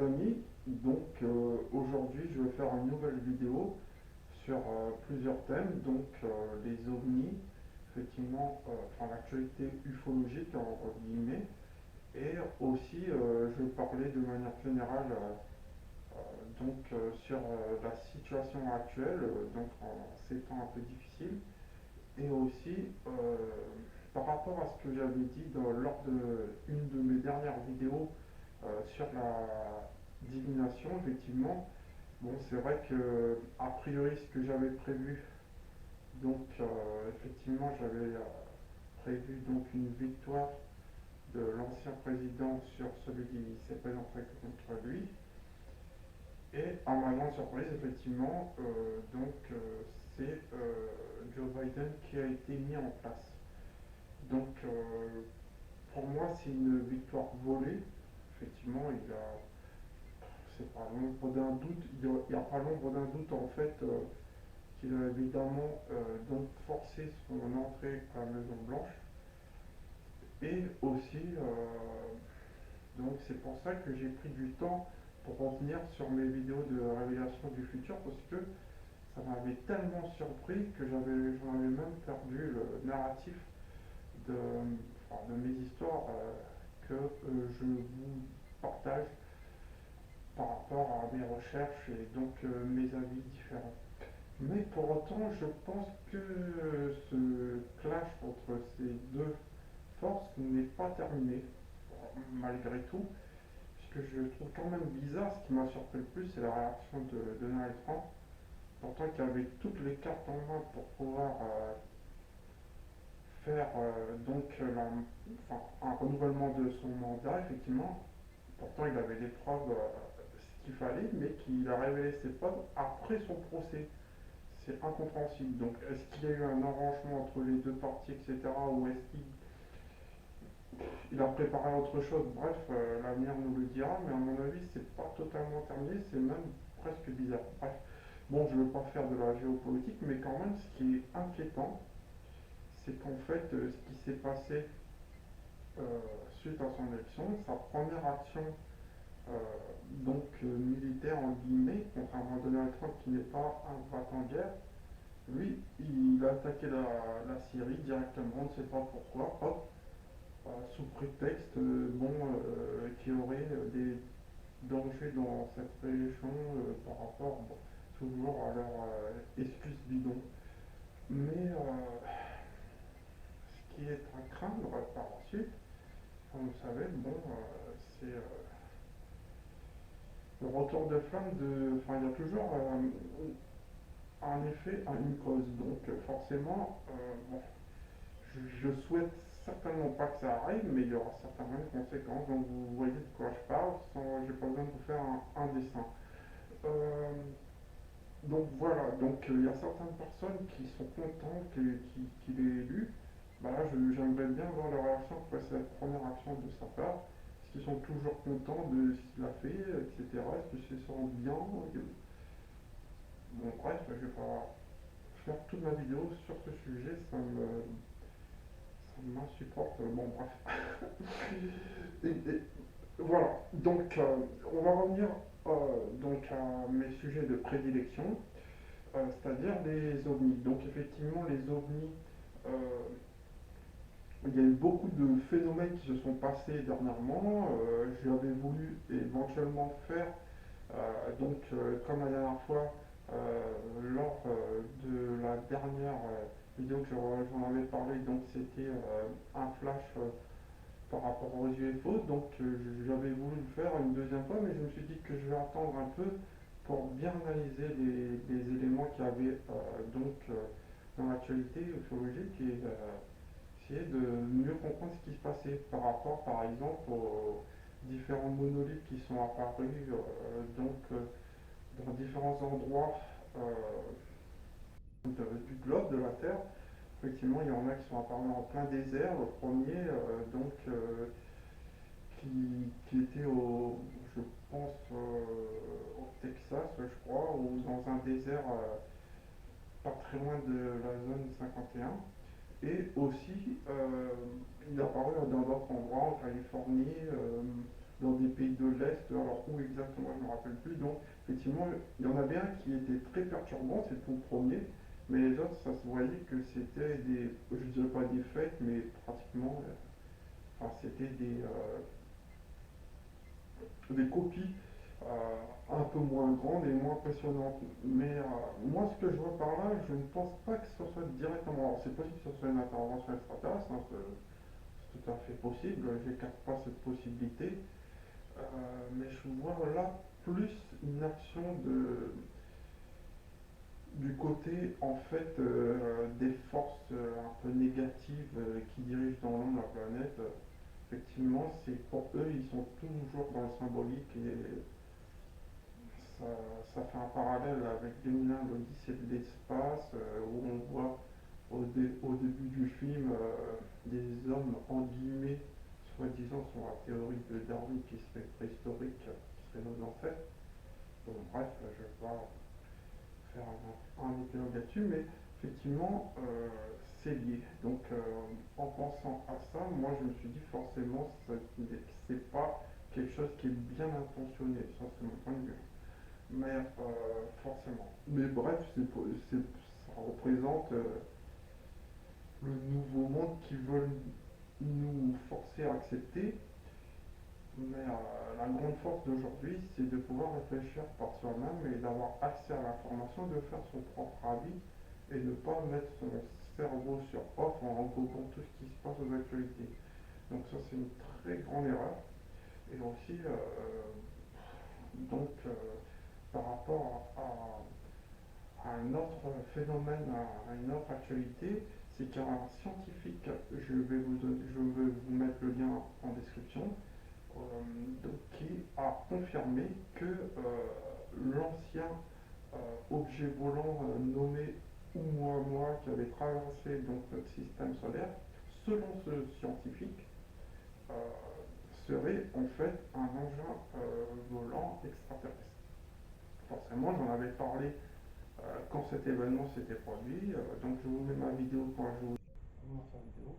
amis, aujourd'hui je vais faire une nouvelle vidéo sur plusieurs thèmes, les ovnis, effectivement, l'actualité ufologique en guillemets, et aussi je vais parler de manière générale sur la situation actuelle, en ces temps un peu difficiles, et aussi par rapport à ce que j'avais dit lors de une de mes dernières vidéos sur la divination, effectivement. Bon, c'est vrai que, a priori, ce que j'avais prévu, effectivement, j'avais prévu une victoire de l'ancien président sur celui qui s'est présenté contre lui. Et à ma grande surprise, effectivement, c'est Joe Biden qui a été mis en place. Donc, pour moi, c'est une victoire volée. Effectivement, c'est pas l'ombre d'un doute, il n'y a pas l'ombre d'un doute en fait qu'il a évidemment forcé son entrée à la Maison Blanche. Et aussi, c'est pour ça que j'ai pris du temps pour revenir sur mes vidéos de révélation du futur parce que ça m'avait tellement surpris que j'en avais même perdu le narratif de, de mes histoires que je vous partage par rapport à mes recherches et mes avis différents. Mais pour autant, je pense que ce clash entre ces deux forces n'est pas terminé, malgré tout, puisque je trouve quand même bizarre, ce qui m'a surpris le plus, c'est la réaction de Donald Trump, pourtant qui avait toutes les cartes en main pour pouvoir faire un renouvellement de son mandat, effectivement. Pourtant, il avait des preuves, ce qu'il fallait, mais qu'il a révélé ses preuves après son procès. C'est incompréhensible. Donc, est-ce qu'il y a eu un arrangement entre les deux parties, etc., ou est-ce qu'il a préparé autre chose? Bref, l'avenir nous le dira, mais à mon avis, c'est pas totalement terminé, c'est même presque bizarre. Bref, bon, je ne veux pas faire de la géopolitique, mais quand même, ce qui est inquiétant, c'est qu'en fait, ce qui s'est passé euh, suite à son élection, sa première action militaire en guillemets, contrairement à Donald Trump qui n'est pas un combattant en guerre, lui, il a attaqué la Syrie directement, on ne sait pas pourquoi, hop, sous prétexte qu'il y aurait des dangers dans cette région par rapport toujours à leur excuse bidon. Mais ce qui est à craindre par la suite, comme vous savez, c'est le retour de flamme de. Enfin, il y a toujours un effet à une cause. Forcément, je souhaite certainement pas que ça arrive, mais il y aura certainement une conséquence. Donc vous voyez de quoi je parle, sans j'ai pas besoin de vous faire un dessin. Euh, voilà, il y a certaines personnes qui sont contentes qu'il ait élu. Bah là, j'aimerais bien voir leur réaction après cette première action de sa part. Est-ce qu'ils sont toujours contents de ce qu'il a fait, etc. Est-ce qu'ils se sentent bien? Bon, bref, je vais pas faire toute ma vidéo sur ce sujet, ça m'insupporte. Bon, bref. Et voilà, on va revenir à mes sujets de prédilection, c'est-à-dire les ovnis. Donc, effectivement, les ovnis, euh, il y a eu beaucoup de phénomènes qui se sont passés dernièrement. J'avais voulu éventuellement faire, comme la dernière fois, lors de la dernière vidéo que j'en avais parlé, c'était un flash par rapport aux UFO. J'avais voulu le faire une deuxième fois, mais je me suis dit que je vais attendre un peu pour bien analyser les éléments qu'il y avait dans l'actualité ufologique et essayer de mieux comprendre ce qui se passait par rapport, par exemple, aux différents monolithes qui sont apparus dans différents endroits du globe, de la Terre. Effectivement, il y en a qui sont apparus en plein désert. Le premier, qui était je pense, au Texas, je crois, ou dans un désert pas très loin de la zone 51. Et aussi, il est apparu dans d'autres endroits, en Californie, dans des pays de l'Est, alors où exactement je ne me rappelle plus. Donc effectivement, il y en avait un qui était très perturbant, c'est le premier, mais les autres, ça se voyait que c'était des, je dirais pas des fêtes, mais pratiquement, enfin c'était des copies un peu moins grandes et moins impressionnantes. Mais moi, ce que je vois par là, je ne pense pas que ce soit directement. Alors, c'est possible que ce soit une intervention extraterrestre, hein, c'est tout à fait possible, je n'écarte pas cette possibilité. Mais je vois là plus une action du côté en fait des forces un peu négatives qui dirigent dans l'ombre la planète. Effectivement, c'est pour eux, ils sont toujours dans le symbolique et ça, ça fait un parallèle avec 2001, l'Odyssée de l'espace, où on voit au début du film des hommes en guillemets, soi-disant, sur la théorie de Darwin qui serait préhistorique, qui serait nos ancêtres. Donc, bref, je vais pas faire un épilogue là-dessus, mais effectivement, c'est lié. Donc, en pensant à ça, moi je me suis dit forcément, c'est pas quelque chose qui est bien intentionné, ça c'est mon point de vue. Mais forcément. Mais bref, ça représente le nouveau monde qu'ils veulent nous forcer à accepter. Mais la grande force d'aujourd'hui, c'est de pouvoir réfléchir par soi-même et d'avoir accès à l'information, de faire son propre avis et ne pas mettre son cerveau sur off en regardant tout ce qui se passe aux actualités. Donc ça, c'est une très grande erreur. Et aussi, donc, par rapport à un autre phénomène, à une autre actualité, c'est qu'un scientifique, je vais vous mettre le lien en description, donc, qui a confirmé que l'ancien objet volant nommé Oumuamua qui avait traversé donc, notre système solaire, selon ce scientifique, euh, serait en fait un engin volant extraterrestre. Forcément, j'en avais parlé quand cet événement s'était produit, donc je vous mets ma vidéo quand je vous commence la vidéo.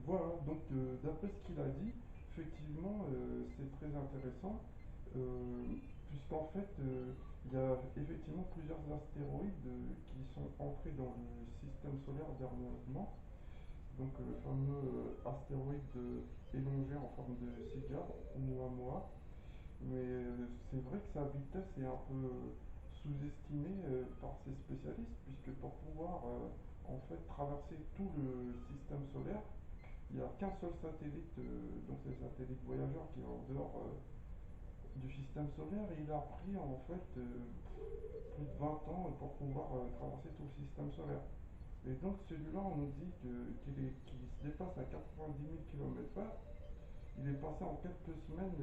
Voilà, donc d'après ce qu'il a dit, effectivement, c'est très intéressant, euh, puisqu'en fait, il y a effectivement plusieurs astéroïdes qui sont entrés dans le système solaire dernièrement. Donc le fameux astéroïde élongé en forme de cigare, Oumuamua. Mais c'est vrai que sa vitesse est un peu sous-estimée par ces spécialistes, puisque pour pouvoir en fait traverser tout le système solaire, il n'y a qu'un seul satellite, donc c'est le satellite voyageur qui est en dehors du système solaire, et il a pris en fait plus de 20 ans pour pouvoir traverser tout le système solaire. Et donc celui-là, on nous dit qu'il se dépasse à 90 000 km/h. Il est passé en quelques semaines,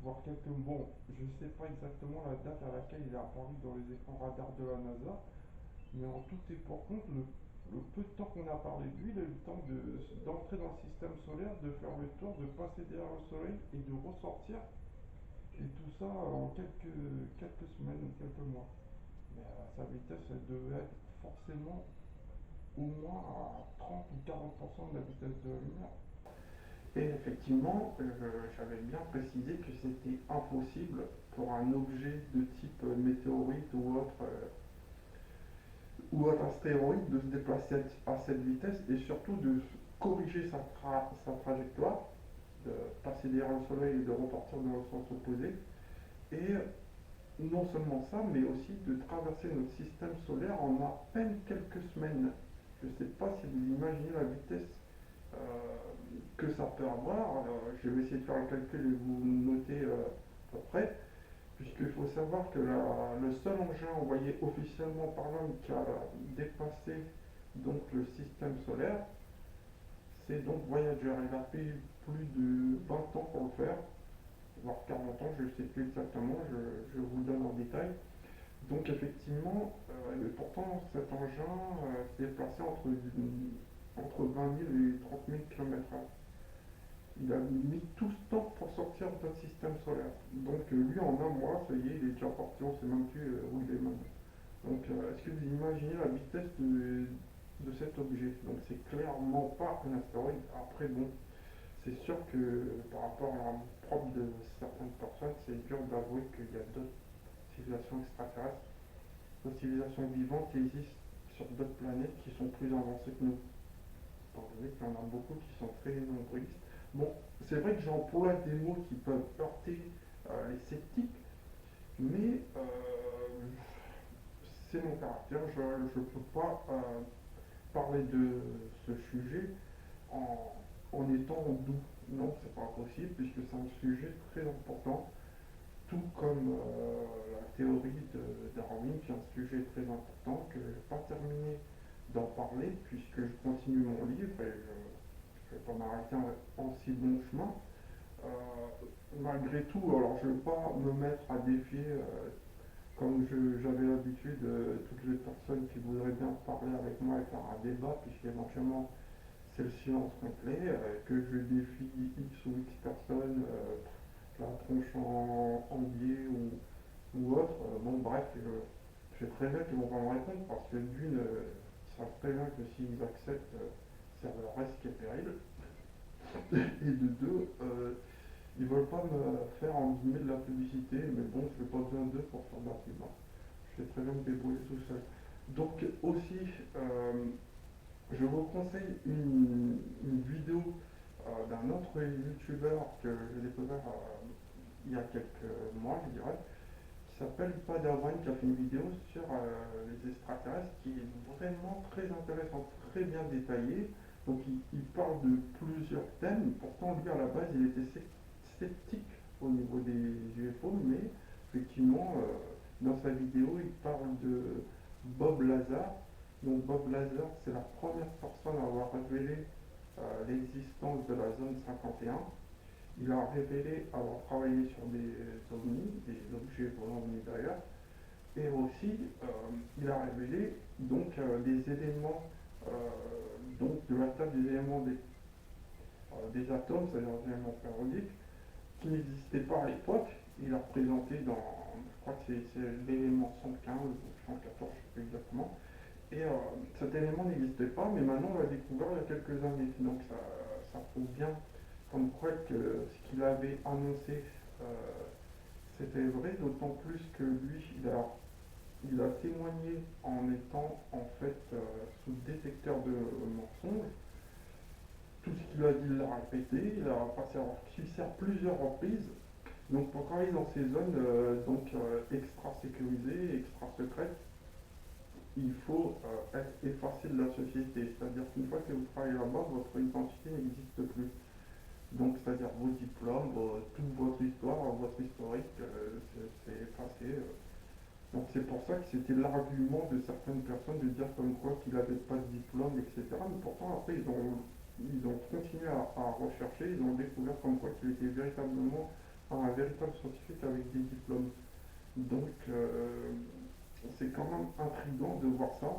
voire quelques... Bon, je ne sais pas exactement la date à laquelle il est apparu dans les écrans radars de la NASA, mais en tout et pour compte, le peu de temps qu'on a parlé de lui, il a eu le temps d'entrer dans le système solaire, de faire le tour, de passer derrière le soleil et de ressortir. Et tout ça en quelques semaines ou quelques mois. Mais sa vitesse, elle devait être forcément au moins à 30 ou 40% de la vitesse de la lumière. Et effectivement, j'avais bien précisé que c'était impossible pour un objet de type météorite ou autre astéroïde de se déplacer à cette vitesse et surtout de corriger sa trajectoire, de passer derrière le soleil et de repartir dans le sens opposé. Et non seulement ça, mais aussi de traverser notre système solaire en à peine quelques semaines. Je ne sais pas si vous imaginez la vitesse euh, que ça peut avoir. Alors, je vais essayer de faire le calcul et vous noter à peu près, puisqu'il faut savoir que le seul engin envoyé officiellement par l'homme qui a dépassé donc le système solaire, c'est donc Voyager. Il a pris plus de 20 ans pour le faire, voire 40 ans, je ne sais plus exactement, je vous le donne en détail. Donc effectivement, pourtant cet engin s'est déplacé entre 20 000 et 30 000 km/h. Il a mis tout ce temps pour sortir de notre système solaire. Donc lui, en un mois, ça y est, il est déjà parti, on ne sait même plus où il est maintenant. Donc est-ce que vous imaginez la vitesse de cet objet. Donc c'est clairement pas un astéroïde. Après, bon, c'est sûr que par rapport à la propre de certaines personnes, c'est dur d'avouer qu'il y a d'autres civilisations extraterrestres, d'autres civilisations vivantes qui existent sur d'autres planètes qui sont plus avancées que nous. Étant donné qu'il y en a beaucoup qui sont très nombristes. Bon, c'est vrai que j'emploie des mots qui peuvent heurter les sceptiques, mais c'est mon caractère. Je ne peux pas parler de ce sujet en, en étant doux. Non, c'est pas possible puisque c'est un sujet très important, tout comme la théorie de Darwin, qui est un sujet très important que je n'ai pas terminé d'en parler puisque je continue mon livre et je ne vais pas m'arrêter en si bon chemin. Euh, Malgré tout, alors je ne vais pas me mettre à défier comme j'avais l'habitude, toutes les personnes qui voudraient bien parler avec moi et faire un débat, puisqu'éventuellement c'est le silence complet, que je défie X ou X personnes, la tronche en biais ou autre. Bon, bref, je sais très bien qu'ils vont pas me répondre parce que d'une, ils savent très bien que s'ils acceptent, c'est leur reste qui est péril. Et de deux, ils veulent pas me faire en guillemets de la publicité, mais bon, je n'ai pas besoin d'eux pour faire de la pub, hein. Je sais très bien me débrouiller tout seul. Donc aussi, je vous conseille une vidéo d'un autre youtubeur que j'ai découvert il y a quelques mois, je dirais, qui s'appelle Padawan, qui a fait une vidéo sur les extraterrestres qui est vraiment très intéressante, très bien détaillée. Donc il parle de plusieurs thèmes. Pourtant, lui, à la base, il était sceptique au niveau des UFO, mais effectivement, dans sa vidéo, il parle de Bob Lazar. Donc Bob Lazar, c'est la première personne à avoir révélé l'existence de la zone 51. Il a révélé avoir travaillé sur des ovnis, des objets volants venus d'ailleurs, et aussi il a révélé donc des éléments euh, donc de la table des éléments des atomes, c'est-à-dire des éléments périodiques, qui n'existait pas à l'époque. Il a présenté dans, je crois que c'est l'élément 115 ou 114, je ne sais plus exactement. Et cet élément n'existait pas, mais maintenant on l'a découvert il y a quelques années. Donc ça prouve bien comme quoi que ce qu'il avait annoncé euh, c'était vrai, d'autant plus que lui, il a témoigné en étant en fait sous détecteur de mensonges. Tout ce qu'il a dit, il l'a répété, il a passé à plusieurs reprises. Donc pour travailler dans ces zones extra sécurisées, extra secrètes, il faut être effacé de la société. C'est-à-dire qu'une fois que vous travaillez là-bas, votre identité n'existe plus. Donc c'est-à-dire vos diplômes, toute votre histoire, votre historique, c'est effacé. Donc c'est pour ça que c'était l'argument de certaines personnes de dire comme quoi qu'il n'avait pas de diplôme, etc. Mais pourtant après ils ont continué à rechercher, ils ont découvert comme quoi qu'il était véritablement un véritable scientifique avec des diplômes. Donc c'est quand même intriguant de voir ça.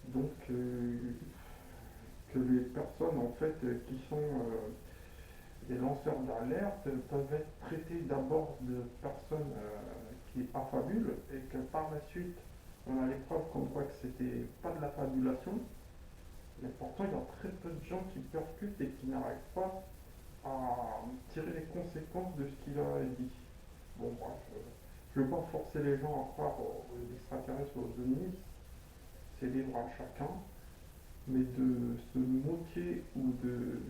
Donc que les personnes en fait qui sont les lanceurs d'alerte peuvent être traités d'abord de personnes qui affabulent et que par la suite on a les preuves comme quoi que c'était pas de la fabulation, mais pourtant il y a très peu de gens qui percutent et qui n'arrivent pas à tirer les conséquences de ce qu'il a dit. Bon bref, je ne veux pas forcer les gens à croire aux extraterrestres ou aux ovnis, c'est libre à chacun, mais de se moquer ou de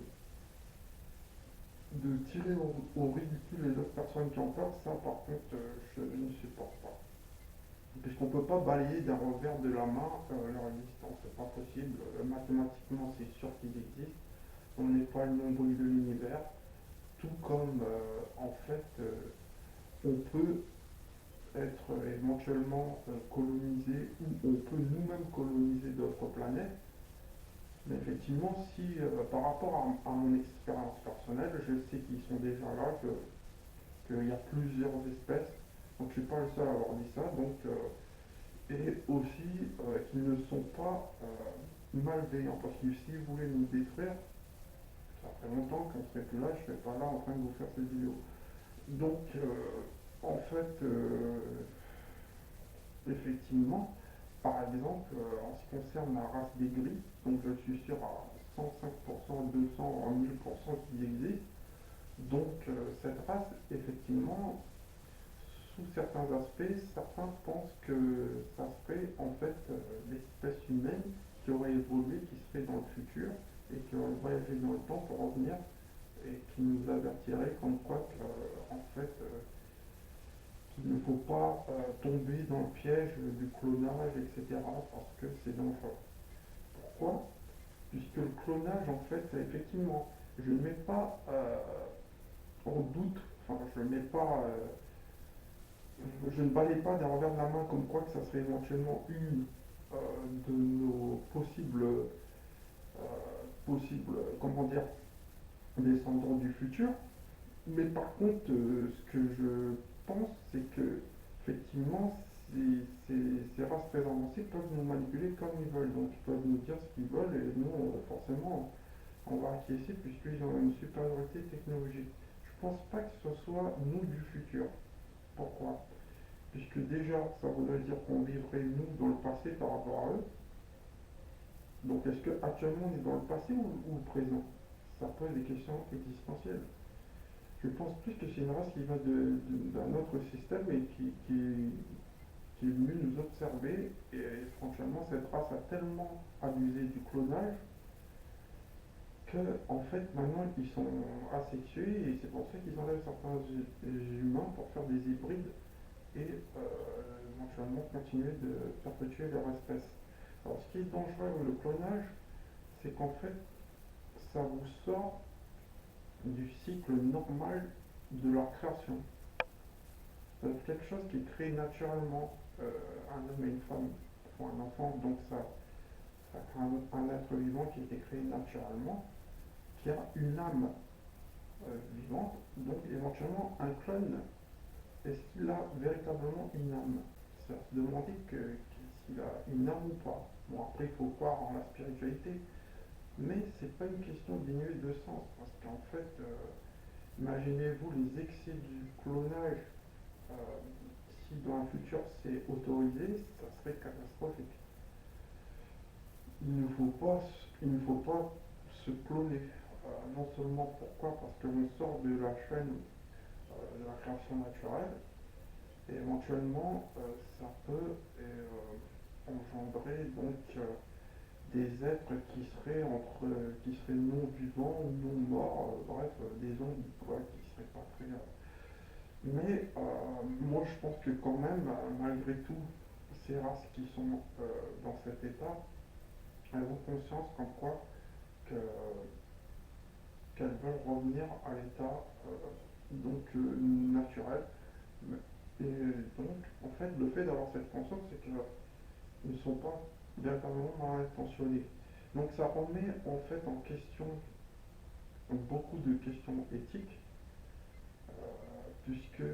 tirer au ridicule les autres personnes qui ont peur, ça par contre je ne supporte pas. Puisqu'on ne peut pas balayer d'un revers de la main leur existence, c'est pas possible. Mathématiquement c'est sûr qu'ils existent, on n'est pas le nombril de l'univers, tout comme en fait on peut être éventuellement colonisé ou on peut nous-mêmes coloniser d'autres planètes. Mais effectivement, si par rapport à mon expérience personnelle, je sais qu'ils sont déjà là, qu'il y a plusieurs espèces, donc je ne suis pas le seul à avoir dit ça, donc, et aussi qu'ils ne sont pas malveillants, parce que si vous voulez nous détruire, ça fait longtemps qu'on ne serait plus là, je ne serais pas là en train de vous faire cette vidéo. Donc, en fait, effectivement, par exemple, en ce qui concerne la race des gris, donc je suis sûr à 105%, 200, 1000% qu'ils existent. Donc cette race, effectivement, sous certains aspects, certains pensent que ça serait en fait l'espèce humaine qui aurait évolué, qui serait dans le futur et qui aurait voyagé dans le temps pour revenir et qui nous avertirait comme quoi que, en fait, qu'il ne faut pas tomber dans le piège du clonage, etc. parce que c'est dangereux. Pourquoi? Puisque le clonage, en fait, effectivement, je ne mets pas en doute, enfin, je ne mets pas je ne balaye pas d'un revers de la main comme quoi que ça serait éventuellement une de nos comment dire, descendants du futur. Mais par contre, ce que je pense, c'est que effectivement, ces races très avancées peuvent nous manipuler comme ils veulent. Donc ils peuvent nous dire ce qu'ils veulent et nous, forcément, on va acquiescer puisqu'ils ont une supériorité technologique. Je pense pas que ce soit nous du futur. Pourquoi? Puisque déjà, ça voudrait dire qu'on vivrait nous dans le passé par rapport à eux. Donc est-ce qu'actuellement on est dans le passé ou le présent? Ça pose des questions existentielles. Je pense plus que c'est une race qui va d'un autre système et qui est venue nous observer. Et franchement, cette race a tellement abusé du clonage que, en fait, maintenant ils sont asexués et c'est pour ça qu'ils enlèvent certains humains pour faire des hybrides et éventuellement continuer de perpétuer leur espèce. Alors ce qui est dangereux avec le clonage, c'est qu'en fait, ça vous sort du cycle normal de leur création. C'est quelque chose qui est créé naturellement, un homme et une femme font un enfant, donc ça crée un être vivant qui a été créé naturellement, qui a une âme vivante, donc éventuellement un clone, est-ce qu'il a véritablement une âme? C'est à se demander s'il a une âme ou pas. Bon, après, il faut croire en la spiritualité, mais c'est pas une question dénuée de sens, parce qu'en fait, imaginez-vous les excès du clonage. euh, Si dans le futur c'est autorisé, ça serait catastrophique. Il ne faut pas, il ne faut pas se cloner. Non seulement pourquoi, parce qu'on sort de la chaîne de la création naturelle, et éventuellement ça peut engendrer donc des êtres qui seraient non vivants ou non morts, bref, des zombies quoi, qui seraient pas très. Mais moi je pense que quand même, malgré tout, ces races qui sont dans cet état, elles ont conscience comme quoi que, qu'elles veulent revenir à l'état naturel. Et donc, en fait, le fait d'avoir cette conscience, c'est qu'ils ne sont pas véritablement mal intentionnés. Donc ça remet en fait en question beaucoup de questions éthiques, puisque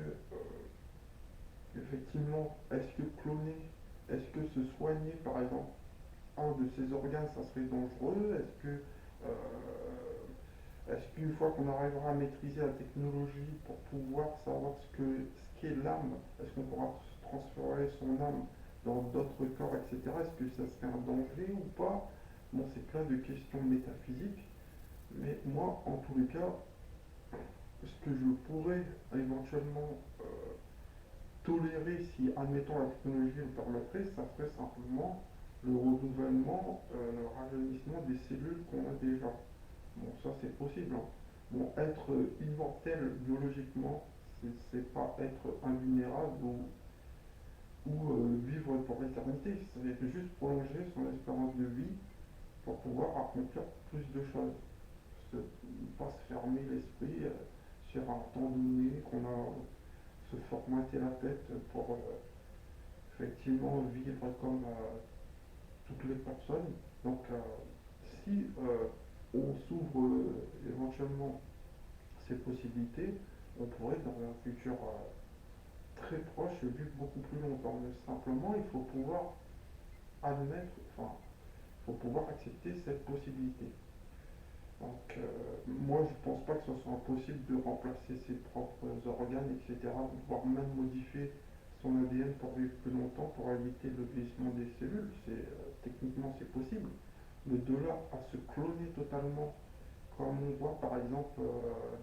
effectivement, est-ce que cloner, est-ce que se soigner par exemple un de ses organes, ça serait dangereux? Est-ce qu'une fois qu'on arrivera à maîtriser la technologie pour pouvoir savoir ce qu'est l'âme, est-ce qu'on pourra transférer son âme dans d'autres corps, etc. Est-ce que ça serait un danger ou pas? Bon, c'est plein de questions métaphysiques, mais moi, en tous les cas, ce que je pourrais éventuellement tolérer si, admettons, la technologie le permettrait, ça serait simplement le renouvellement, le rajeunissement des cellules qu'on a déjà. Bon, ça c'est possible, hein. Bon, être immortel biologiquement, c'est pas être invulnérable ou vivre pour l'éternité. C'est juste prolonger son espérance de vie pour pouvoir accomplir plus de choses. Se, pas se fermer l'esprit sur un temps donné, qu'on a se formater la tête pour effectivement vivre comme toutes les personnes. Donc, si on s'ouvre éventuellement ces possibilités, on pourrait dans un futur très proche vivre beaucoup plus longtemps. Mais simplement, il faut pouvoir admettre, enfin, il faut pouvoir accepter cette possibilité. Donc, moi, je pense pas que ce soit impossible de remplacer ses propres organes, etc., voire même modifier son ADN pour vivre plus longtemps, pour éviter le vieillissement des cellules. Techniquement, c'est possible. Mais de là à se cloner totalement, comme on voit par exemple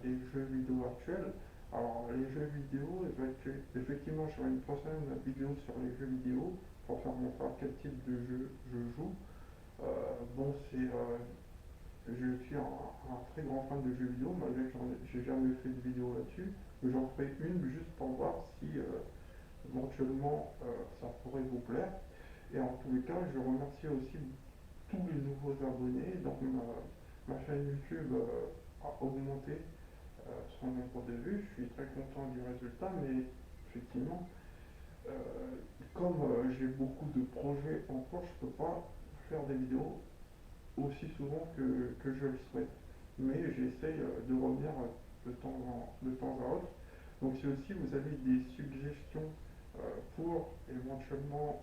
les jeux vidéo actuels. Alors, les jeux vidéo, effectivement, je ferai une prochaine vidéo sur les jeux vidéo pour faire montrer à quel type de jeu je joue. Bon, je suis un très grand fan de jeux vidéo, malgré que j'ai jamais fait de vidéo là-dessus. Mais j'en ferai une juste pour voir si éventuellement ça pourrait vous plaire. Et en tous les cas, je remercie aussi tous les nouveaux abonnés. Donc ma chaîne YouTube a augmenté son nombre de vues. Je suis très content du résultat, mais effectivement, euh, comme j'ai beaucoup de projets en cours, je ne peux pas faire des vidéos aussi souvent que je le souhaite. Mais j'essaye de revenir de temps à autre. Donc si aussi vous avez des suggestions pour éventuellement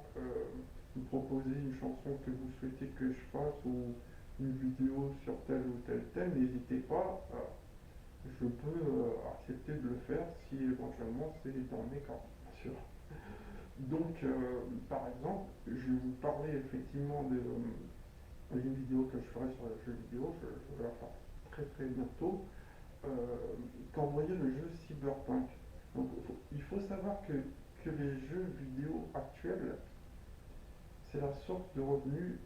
me proposer une chanson que vous souhaitez que je fasse ou une vidéo sur tel ou tel thème, n'hésitez pas, je peux accepter de le faire si éventuellement c'est dans mes cas, bien sûr. Donc, par exemple, je vais vous parler effectivement d'une vidéo que je ferai sur les jeux vidéo, je vais la faire très très bientôt. Euh, Quand vous voyez le jeu Cyberpunk, donc, il faut savoir que les jeux vidéo actuels, c'est la source de revenus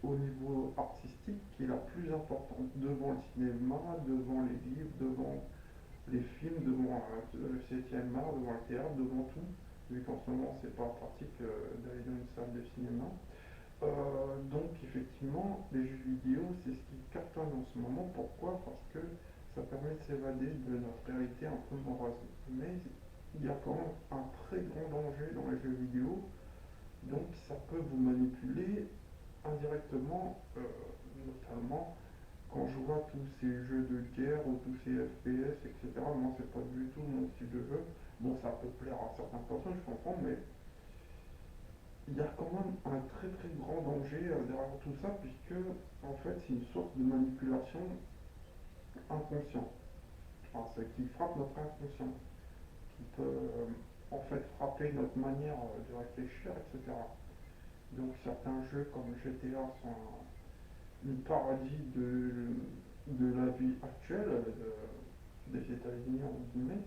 au niveau artistique qui est la plus importante, devant le cinéma, devant les livres, devant les films, devant le 7e art, devant le théâtre, devant tout, vu qu'en ce moment c'est pas pratique d'aller dans une salle de cinéma. Donc effectivement, les jeux vidéo, c'est ce qui cartonne en ce moment. Pourquoi? Parce que ça permet de s'évader de notre réalité un peu morose. Mais il y a quand même un très grand danger dans les jeux vidéo. Donc ça peut vous manipuler indirectement, notamment quand je vois tous ces jeux de guerre ou tous ces FPS, etc. Moi, c'est pas du tout mon style de jeu. Bon, ça peut plaire à certaines personnes, je comprends, mais il y a quand même un très très grand danger derrière tout ça, puisque en fait c'est une sorte de manipulation inconsciente, enfin, c'est qui frappe notre inconscient, qui peut en fait frapper notre manière de réfléchir, etc. Donc certains jeux comme GTA sont une parodie de la vie actuelle des États-Unis en guillemets.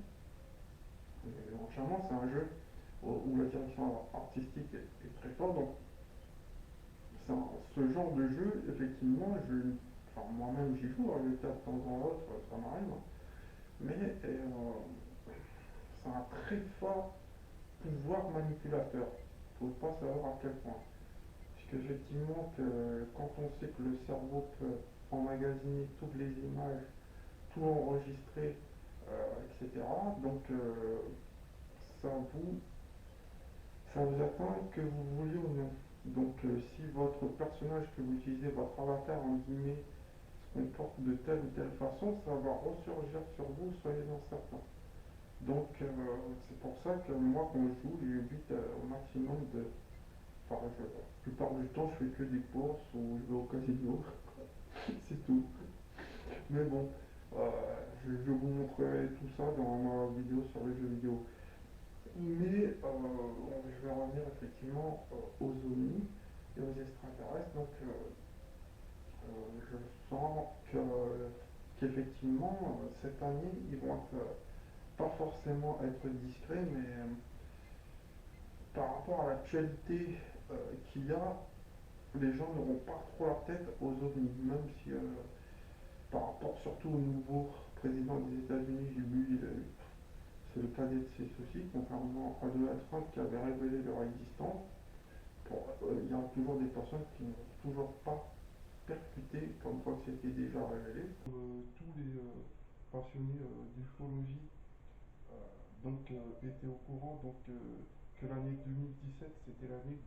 Et entièrement c'est un jeu où la direction artistique est très forte, donc ce genre de jeu, effectivement, enfin, moi-même j'y joue, je de temps en autre, ça m'arrive, mais c'est un très fort pouvoir manipulateur. Il ne faut pas savoir à quel point. Puisqu'effectivement, quand on sait que le cerveau peut emmagasiner toutes les images, tout enregistrer, etc., donc ça vous ça vous atteint que vous voulez ou non. Donc si votre personnage que vous utilisez, votre avatar en guillemets, se comporte de telle ou telle façon, ça va ressurgir sur vous, soyez-en certain. Donc c'est pour ça que moi quand je joue, j'évite au maximum de... Enfin, la plupart du temps je fais que des courses ou je vais au casino, c'est tout. Mais bon, euh, je vous montrerai tout ça dans ma vidéo sur les jeux vidéo. Mais je vais revenir effectivement aux ovnis et aux extraterrestres. Donc je sens qu'effectivement cette année ils vont être, pas forcément être discrets, mais par rapport à l'actualité qu'il y a, les gens n'auront pas trop la tête aux ovnis, même si par rapport surtout au nouveau président des États-Unis, lui, c'est le cadet de ses soucis, contrairement à Donald Trump qui avait révélé leur existence. Bon, il y a toujours des personnes qui n'ont toujours pas percuté comme quoi c'était déjà révélé. Tous les passionnés d'ufologie étaient au courant que l'année 2017 c'était l'année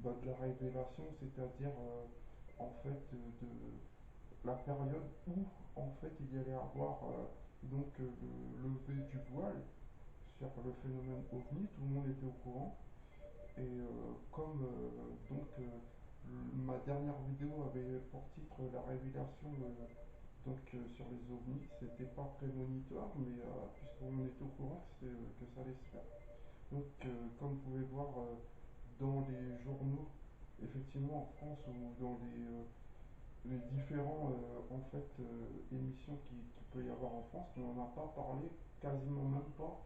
de la révélation, c'est-à-dire en fait de la période où en fait il y allait avoir le lever du voile sur le phénomène OVNI, tout le monde était au courant. Et comme ma dernière vidéo avait pour titre la révélation sur les ovnis, c'était pas prémonitoire, mais puisqu'on était au courant que ça allait se faire. Donc, comme vous pouvez voir dans les journaux, effectivement en France ou dans les différents en fait, émissions qui peut y avoir en France, on n'en a pas parlé, quasiment même pas,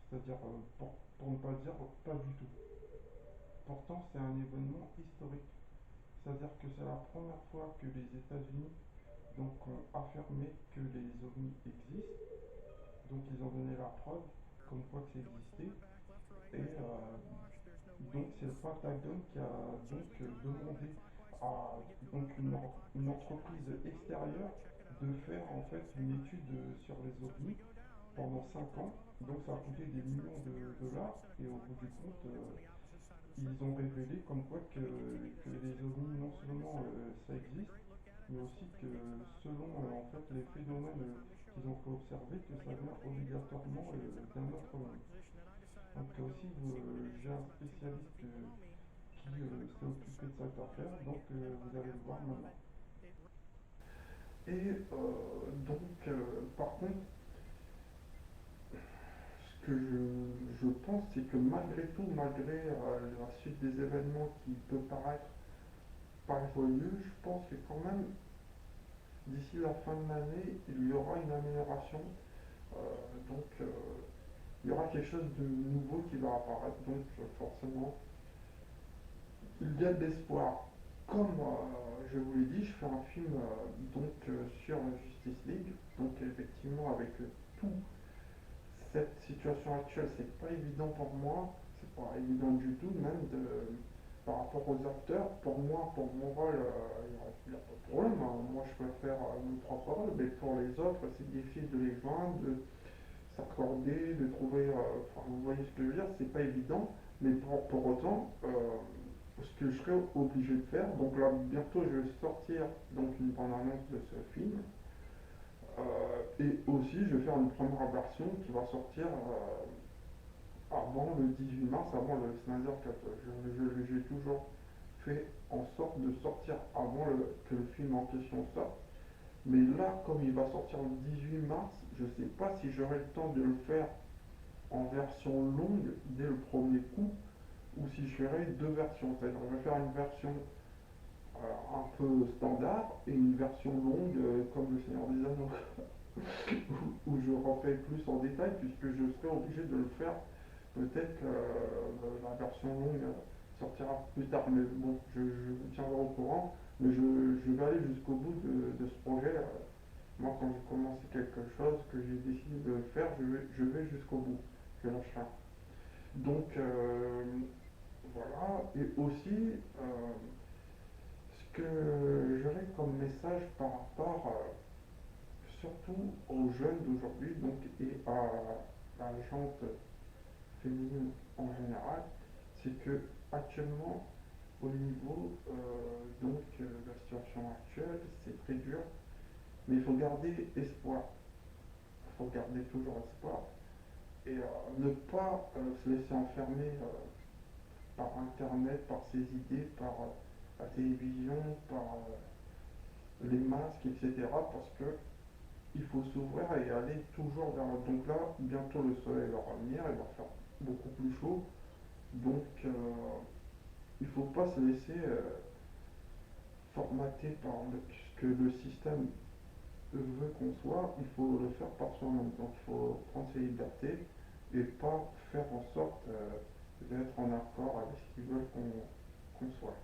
c'est-à-dire pour ne pas dire pas du tout. Pourtant, c'est un événement historique, c'est-à-dire que c'est la première fois que les États-Unis donc ont affirmé que les ovnis existent, donc ils ont donné la preuve comme quoi que ça existait, et donc c'est le Pentagone qui a donc demandé à donc une entreprise extérieure de faire en fait une étude sur les ovnis pendant 5 ans. Donc ça a coûté des millions de dollars et au bout du compte, ils ont révélé comme quoi que les ovnis non seulement ça existe, mais aussi que selon en fait les phénomènes qu'ils ont fait observer, que ça vient obligatoirement d'un autre monde. Donc aussi j'ai un spécialiste qui s'est occupé de cette affaire, donc vous allez le voir maintenant. Et donc par contre, ce que je pense, c'est que malgré tout, malgré la suite des événements qui peut paraître pas joyeux, je pense que quand même, d'ici la fin de l'année, il y aura une amélioration. Euh, donc, il y aura quelque chose de nouveau qui va apparaître. Donc, forcément, il y a de l'espoir. Comme je vous l'ai dit, je fais un film sur la Justice League. Donc, effectivement, avec tout cette situation actuelle, c'est pas évident pour moi, c'est pas évident du tout, même par rapport aux acteurs. Pour moi, pour mon rôle, il n'y a pas de problème, hein. Moi, je peux faire mon propre rôle, mais pour les autres, c'est difficile de les joindre, de s'accorder, de trouver. Enfin, vous voyez ce que je veux dire, c'est pas évident, mais pour autant, ce que je serais obligé de faire, donc là, bientôt, je vais sortir donc une bande-annonce de ce film. Et aussi, je vais faire une première version qui va sortir avant le 18 mars, avant le Snyder Cut. J'ai toujours fait en sorte de sortir avant que le film en question sorte. Mais là, comme il va sortir le 18 mars, je ne sais pas si j'aurai le temps de le faire en version longue dès le premier coup ou si je ferai deux versions. C'est-à-dire, je vais faire une version un peu standard et une version longue comme le Seigneur des Anneaux où je rentrerai plus en détail puisque je serai obligé de le faire. Peut-être que la version longue sortira plus tard, mais bon, je vous tiendrai au courant. Mais je vais aller jusqu'au bout de ce projet. Moi, quand j'ai commencé quelque chose, que j'ai décidé de faire, je vais jusqu'au bout. Je lâche rien. Donc, voilà. Et aussi, ce que j'aurais comme message par rapport surtout aux jeunes d'aujourd'hui donc, et à la gente féminine en général, c'est que actuellement, au niveau de la situation actuelle, c'est très dur, mais il faut garder espoir. Il faut garder toujours espoir et ne pas se laisser enfermer par Internet, par ses idées, par la télévision, par les masques, etc. Parce que il faut s'ouvrir et aller toujours vers. Donc là, bientôt le soleil va revenir, il va faire beaucoup plus chaud. Donc il ne faut pas se laisser formater par ce que le système veut qu'on soit, il faut le faire par soi-même. Donc il faut prendre ses libertés et pas faire en sorte d'être en accord avec ce qu'ils veulent qu'on soit.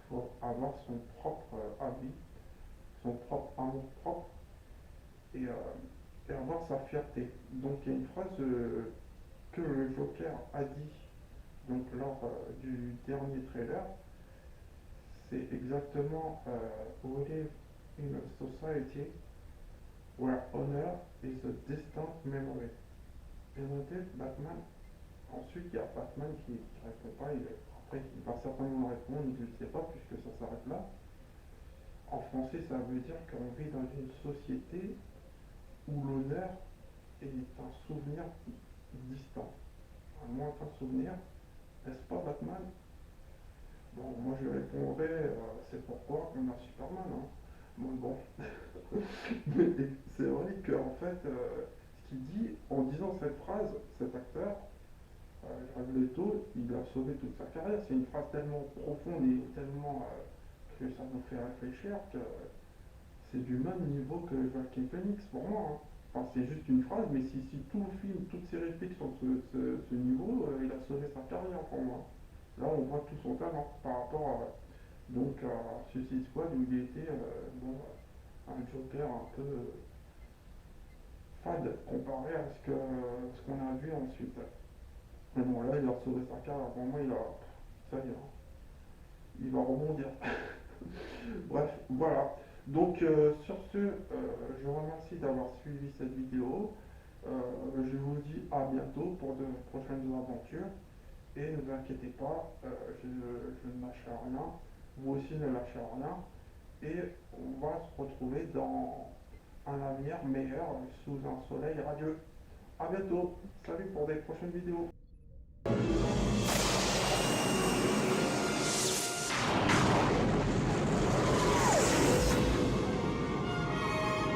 Il faut avoir son propre avis, son propre amour propre et avoir sa fierté. Donc il y a une phrase que le Joker a dit donc, lors du dernier trailer, c'est exactement We live in a society where honor is a distant memory. Et notez, Batman, ensuite il y a Batman qui répond pas, après il va certainement répondre, je ne sais pas puisque ça s'arrête là. En français ça veut dire qu'on vit dans une société où l'honneur est un souvenir distant, un lointain souvenir, n'est-ce pas Batman? Bon, moi je répondrais, c'est pourquoi on a Superman, hein. Bon, mais c'est vrai qu'en fait, ce qu'il dit, en disant cette phrase, cet acteur, Jared Leto, il a sauvé toute sa carrière. C'est une phrase tellement profonde et tellement que ça nous fait réfléchir que c'est du même niveau que Joaquin Phoenix pour moi, hein. Enfin, c'est juste une phrase, mais si tout le film, toutes ses répliques sont de ce niveau, il a sauvé sa carrière pour moi. Là, on voit tout son talent par rapport à Suicide Squad où il était bon, un Joker un peu fade comparé à ce qu'on a vu ensuite. Mais bon, là, il a sauvé sa carrière. Pour moi, ça y est, hein, il va rebondir. Bref, voilà. Donc, sur ce, je vous remercie d'avoir suivi cette vidéo. Je vous dis à bientôt pour de prochaines aventures. Et ne vous inquiétez pas, je ne lâche rien. Vous aussi ne lâchez rien. Et on va se retrouver dans un avenir meilleur sous un soleil radieux. A bientôt. Salut pour des prochaines vidéos.